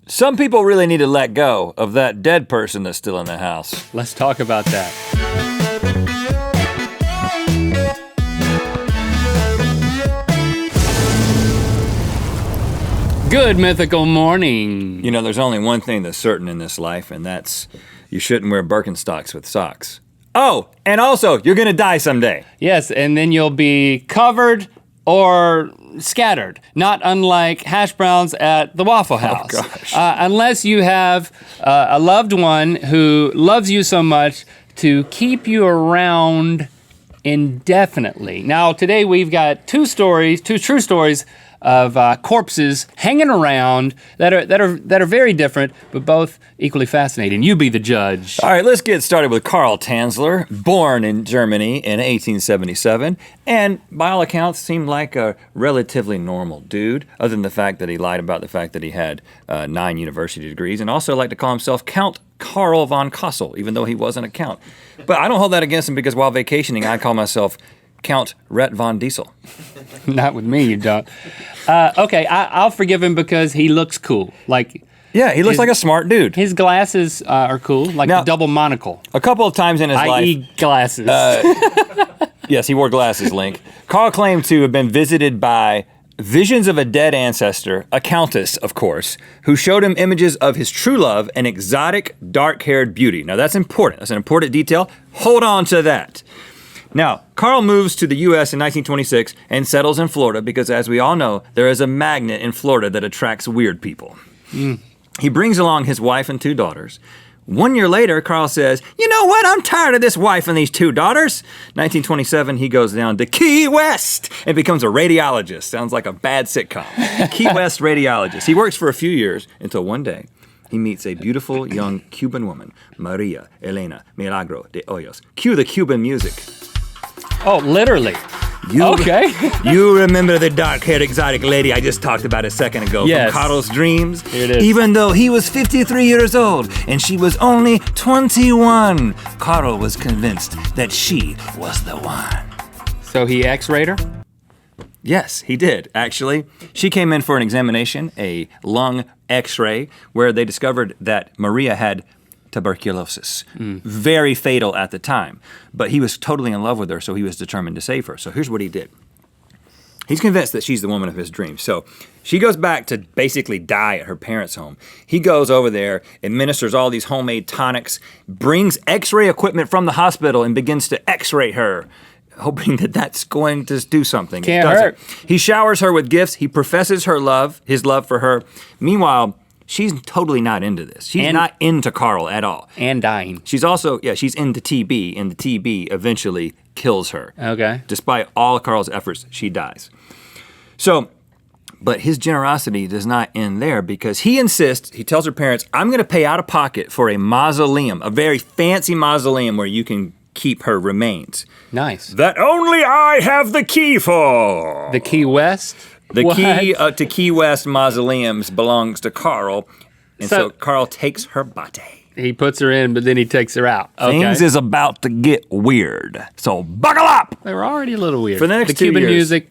Some people really need to let go of that dead person that's still in the house. Let's talk about that. Good mythical morning. You know, there's only one thing that's certain in this life, and that's you shouldn't wear Birkenstocks with socks. Oh, and also, you're gonna die someday. Yes, and then you'll be covered or scattered, not unlike hash browns at the Waffle House. Oh, gosh. Unless you have a loved one who loves you so much to keep you around indefinitely. Now, today we've got two true stories of corpses hanging around that are very different, but both equally fascinating. You be the judge. All right, let's get started with Karl Tanzler, born in Germany in 1877, and by all accounts seemed like a relatively normal dude, other than the fact that he lied about the fact that he had 9 university degrees, and also liked to call himself Count Karl von Kossel, even though he wasn't a count. But I don't hold that against him because while vacationing, I call myself Count Rhett von Diesel. Not with me, you don't. Okay, I'll forgive him because he looks cool. Yeah, he looks like a smart dude. His glasses are cool, like Now, the double monocle. A couple of times in his life. I.e. glasses. Yes, he wore glasses, Link. Karl claimed to have been visited by visions of a dead ancestor, a countess, of course, who showed him images of his true love, an exotic, dark-haired beauty. Now that's important. That's an important detail. Hold on to that. Now, Karl moves to the U.S. in 1926 and settles in Florida because, as we all know, there is a magnet in Florida that attracts weird people. He brings along his wife and 2 daughters. 1 year later, Karl says, "You know what? I'm tired of this wife and these 2 daughters." 1927, he goes down to Key West and becomes a radiologist. Sounds like a bad sitcom. Key West radiologist. He works for a few years until one day he meets a beautiful young Cuban woman, Maria Elena Milagro de Hoyos. Cue the Cuban music. Oh, literally. Okay. You remember the dark-haired exotic lady I just talked about a second ago Yes. from Karl's dreams? Here it is. Even though he was 53 years old and she was only 21, Karl was convinced that she was the one. So he X-rayed her? Yes, he did, actually. She came in for an examination, a lung X-ray, where they discovered that Maria had tuberculosis. Very fatal at the time. But he was totally in love with her, so he was determined to save her. So here's what he did. He's convinced that she's the woman of his dreams. So she goes back to basically die at her parents' home. He goes over there, administers all these homemade tonics, brings X-ray equipment from the hospital and begins to X-ray her, hoping that that's going to do something. Can't It doesn't. hurt. He showers her with gifts. He professes his love for her. Meanwhile, she's totally not into this. She's not into Karl at all. And dying. She's also, she's into TB, and the TB eventually kills her. Okay. Despite all Karl's efforts, she dies. So, but his generosity does not end there because he insists, he tells her parents, "I'm gonna pay out of pocket for a mausoleum, a very fancy mausoleum where you can keep her remains. Nice. That only I have the key for." The Key West? The What? key to Key West mausoleums belongs to Karl, and so Karl takes her body. He puts her in, but then he takes her out. Okay. Things is about to get weird, so buckle up! They were already a little weird. For the next 2 Cuban years- music.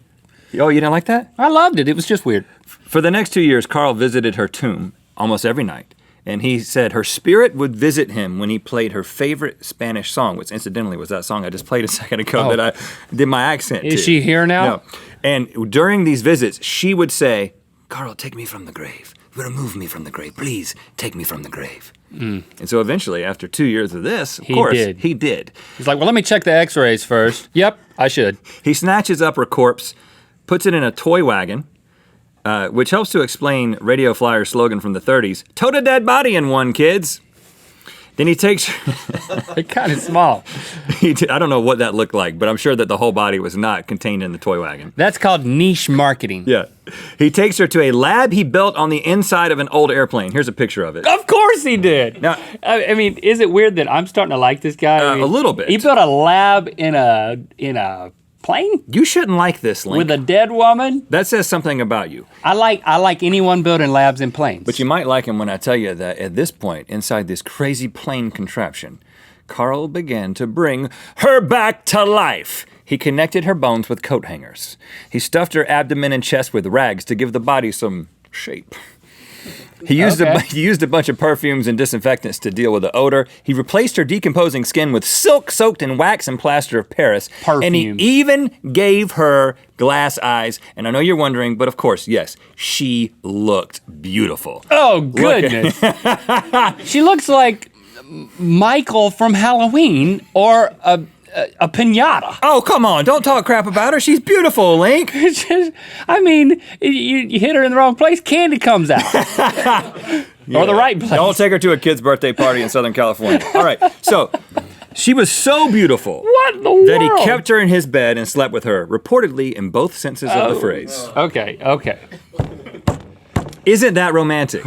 Oh, you didn't like that? I loved it. It was just weird. For the next 2 years, Karl visited her tomb almost every night. And he said her spirit would visit him when he played her favorite Spanish song, which incidentally was that song I just played a second ago that I did my accent to. Is she here now? No. And during these visits, she would say, "Karl, take me from the grave. Remove me from the grave. Please take me from the grave." And so eventually, after 2 years of this, of course, he did. He's like, well, let me check the x-rays first. Yep, I should. He snatches up her corpse, puts it in a toy wagon, which helps to explain Radio Flyer's slogan from the 30s, "Tote a dead body in one, kids." Then he takes They're kind of small. I don't know what that looked like, but I'm sure that the whole body was not contained in the toy wagon. That's called niche marketing. Yeah. He takes her to a lab he built on the inside of an old airplane. Here's a picture of it. Of course he did. Now, I mean, is it weird that I'm starting to like this guy? I mean, a little bit. He built a lab in a plane You shouldn't like this, Link. with a dead woman. That says something about you. I like anyone building labs in planes. But you might like him when I tell you that at this point, inside this crazy plane contraption, Karl began to bring her back to life. He connected her bones with coat hangers. He stuffed her abdomen and chest with rags to give the body some shape. He used a bunch of perfumes and disinfectants to deal with the odor. He replaced her decomposing skin with silk soaked in wax and plaster of Paris. Perfume. And he even gave her glass eyes. And I know you're wondering, but of course, yes, she looked beautiful. Oh, goodness. She looks like Michael from Halloween or a piñata. Oh, come on. Don't talk crap about her. She's beautiful, Link. I mean, you hit her in the wrong place, candy comes out. Or the right place. Don't take her to a kid's birthday party in Southern California. All right, so she was so beautiful What in the world? that he kept her in his bed and slept with her, reportedly in both senses of the phrase. Okay. Isn't that romantic?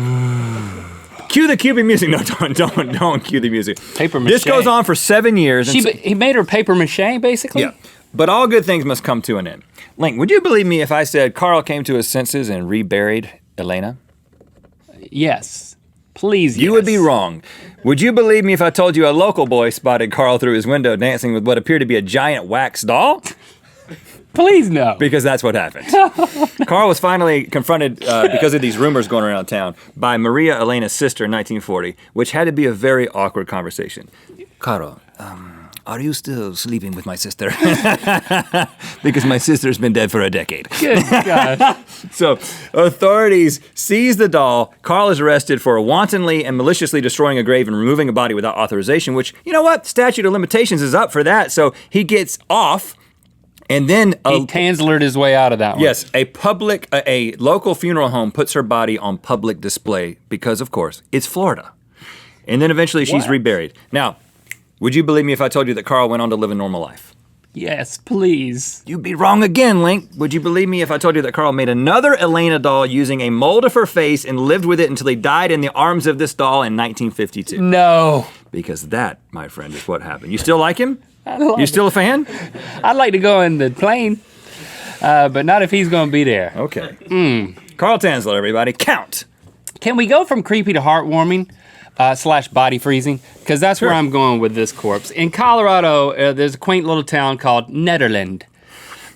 Cue the Cuban music. No, don't cue the music. Paper mache. This goes on for 7 years. He made her paper mache, basically? Yeah. But all good things must come to an end. Link, would you believe me if I said Carl came to his senses and reburied Elena? Yes. Please, You would be wrong. Would you believe me if I told you a local boy spotted Carl through his window dancing with what appeared to be a giant wax doll? Please, no. Because that's what happened. Carl was finally confronted because of these rumors going around town by Maria Elena's sister in 1940, which had to be a very awkward conversation. Carl, are you still sleeping with my sister? Because my sister's been dead for a decade. Good gosh. So authorities seize the doll. Carl is arrested for wantonly and maliciously destroying a grave and removing a body without authorization, which, you know what? Statute of limitations is up for that. So he gets off. And then He Tanslered his way out of that one. Yes, a local funeral home puts her body on public display because, of course, it's Florida. And then eventually she's reburied. Now, would you believe me if I told you that Carl went on to live a normal life? Yes, please. You'd be wrong again, Link. Would you believe me if I told you that Carl made another Elena doll using a mold of her face and lived with it until he died in the arms of this doll in 1952? No. Because that, my friend, is what happened. You still like him? Like you still a fan? I'd like to go in the plane, but not if he's going to be there. Okay. Carl Tansler, everybody. Count. Can we go from creepy to heartwarming / body freezing? Because that's where I'm going with this corpse. In Colorado, there's a quaint little town called Nederland,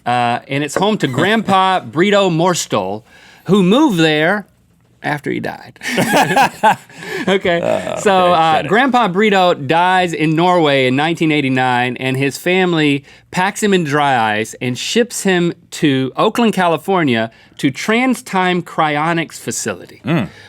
and it's home to Grandpa Brito Morstel, who moved there after he died. Okay, so Grandpa Brito dies in Norway in 1989, and his family packs him in dry ice and ships him to Oakland, California, to Trans-Time Cryonics facility,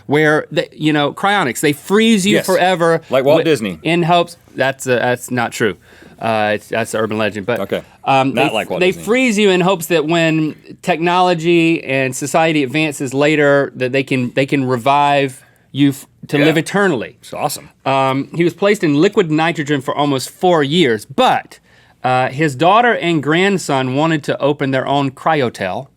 where cryonics, they freeze you forever, like Walt Disney. In hopes that's not true. That's an urban legend, but okay. Not like Walt they Disney. freeze you in hopes that when technology and society advances later, that they can revive you to live eternally. It's awesome. He was placed in liquid nitrogen for almost 4 years, but his daughter and grandson wanted to open their own cryotel.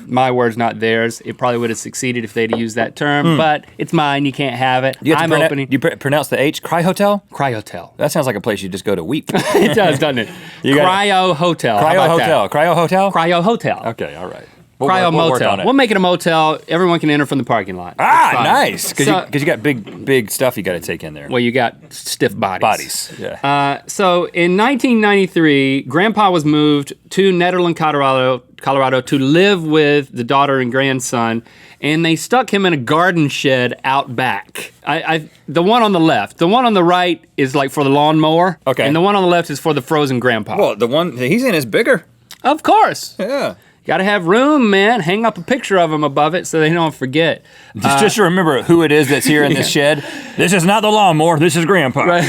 My words, not theirs. It probably would have succeeded if they'd used that term, but it's mine. You can't have it. I'm opening. You pronounce the H, Cry Hotel? Cryotel. That sounds like a place you just go to weep. It does, doesn't it? Cryo Hotel. Cryo Hotel. Cryo Hotel? Cryo Hotel. Okay, all right. Cryo we'll work Motel. on it. We'll make it a motel. Everyone can enter from the parking lot. Nice. Because So- you got big stuff you got to take in there. Well, you got stiff bodies. Yeah. So in 1993, Grandpa was moved to Nederland, Colorado to live with the daughter and grandson, and they stuck him in a garden shed out back. The one on the left. The one on the right is like for the lawnmower. Okay. And the one on the left is for the frozen grandpa. Well, the one he's in is bigger. Of course. Yeah. Got to have room, man. Hang up a picture of him above it so they don't forget. Just to remember who it is that's here in this shed. This is not the lawnmower. This is Grandpa. Right.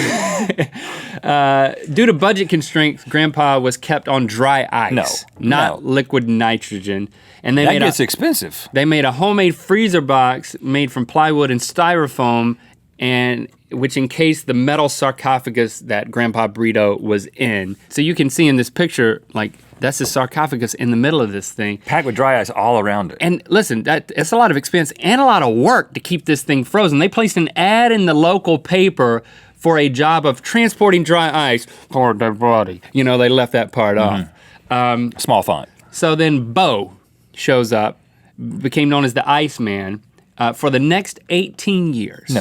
Due to budget constraints, Grandpa was kept on dry ice, not liquid nitrogen. And That gets expensive. They made a homemade freezer box made from plywood and styrofoam, and which encased the metal sarcophagus that Grandpa Brito was in. So you can see in this picture, like, that's the sarcophagus in the middle of this thing. Packed with dry ice all around it. And listen, it's a lot of expense and a lot of work to keep this thing frozen. They placed an ad in the local paper for a job of transporting dry ice for their body. You know, they left that part off. Small font. So then Bo shows up, became known as the Iceman, for the next 18 years.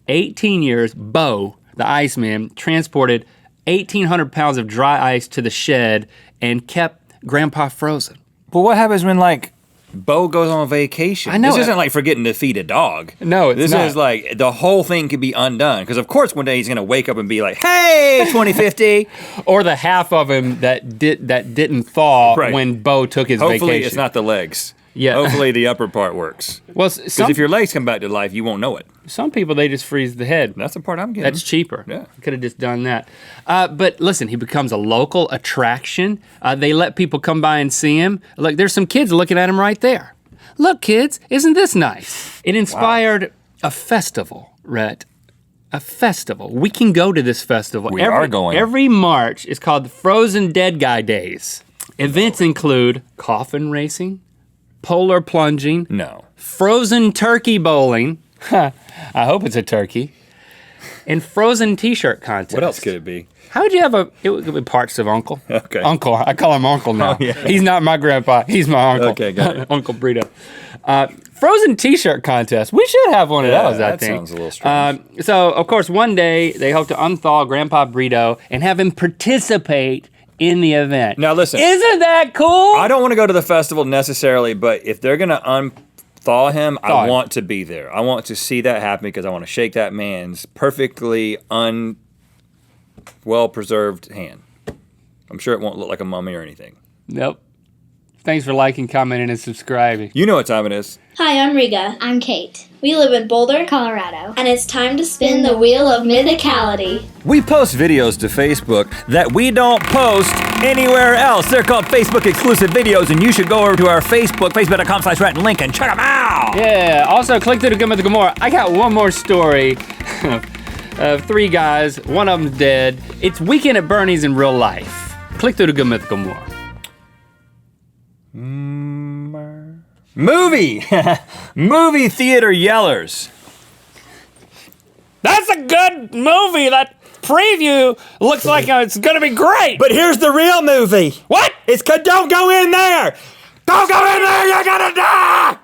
18 years, Bo, the Iceman, transported 1,800 pounds of dry ice to the shed and kept Grandpa frozen. But what happens when, like, Bo goes on vacation. I know. This isn't like forgetting to feed a dog. No, it's this not. is like the whole thing could be undone. Because of course one day he's gonna wake up and be like, "Hey, 2050," or the half of him that didn't thaw when Bo took his vacation. Hopefully it's not the legs. Yeah. Hopefully the upper part works. Well, because if your legs come back to life, you won't know it. Some people, they just freeze the head. That's the part I'm getting. That's cheaper. Yeah. Could have just done that. But listen, he becomes a local attraction. They let people come by and see him. Look, there's some kids looking at him right there. Look, kids, isn't this nice? It inspired a festival, Rhett. A festival. We can go to this festival. We are going. Every March is called the Frozen Dead Guy Days. Events include coffin racing, polar plunging, frozen turkey bowling. I hope it's a turkey. And frozen t-shirt contest. What else could it be? How would you have it would be parts of Uncle. Okay. Uncle. I call him Uncle now. Oh, yeah. He's not my grandpa. He's my uncle. Okay, got it. Uncle Brito. Frozen t-shirt contest. We should have one of those, I think. That sounds a little strange. So, of course, one day they hope to unthaw Grandpa Brito and have him participate in the event. Now listen. Isn't that cool? I don't want to go to the festival necessarily, but if they're going to unthaw him, I want to be there. I want to see that happen because I want to shake that man's perfectly well-preserved hand. I'm sure it won't look like a mummy or anything. Nope. Thanks for liking, commenting, and subscribing. You know what time it is. Hi, I'm Riga. I'm Kate. We live in Boulder, Colorado. and it's time to spin the wheel of Mythicality. We post videos to Facebook that we don't post anywhere else. They're called Facebook exclusive videos, and you should go over to our Facebook, facebook.com/Rhett Link, and check them out. Yeah, also click through the Good Mythical More. I got one more story of three guys, one of them's dead. It's Weekend at Bernie's in real life. Click through the Good Mythical More. Movie! Movie theater yellers. That's a good movie. That preview looks like it's gonna be great. But here's the real movie. What? It's don't go in there! Don't go in there, you're gonna die!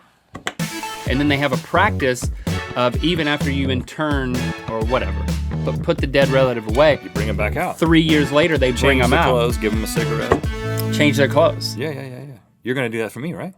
And then they have a practice of even after you intern or whatever, but put the dead relative away. You bring them back out. 3 years later, they bring them out. Change the clothes, give them a cigarette. Change their clothes. Yeah. You're gonna do that for me, right?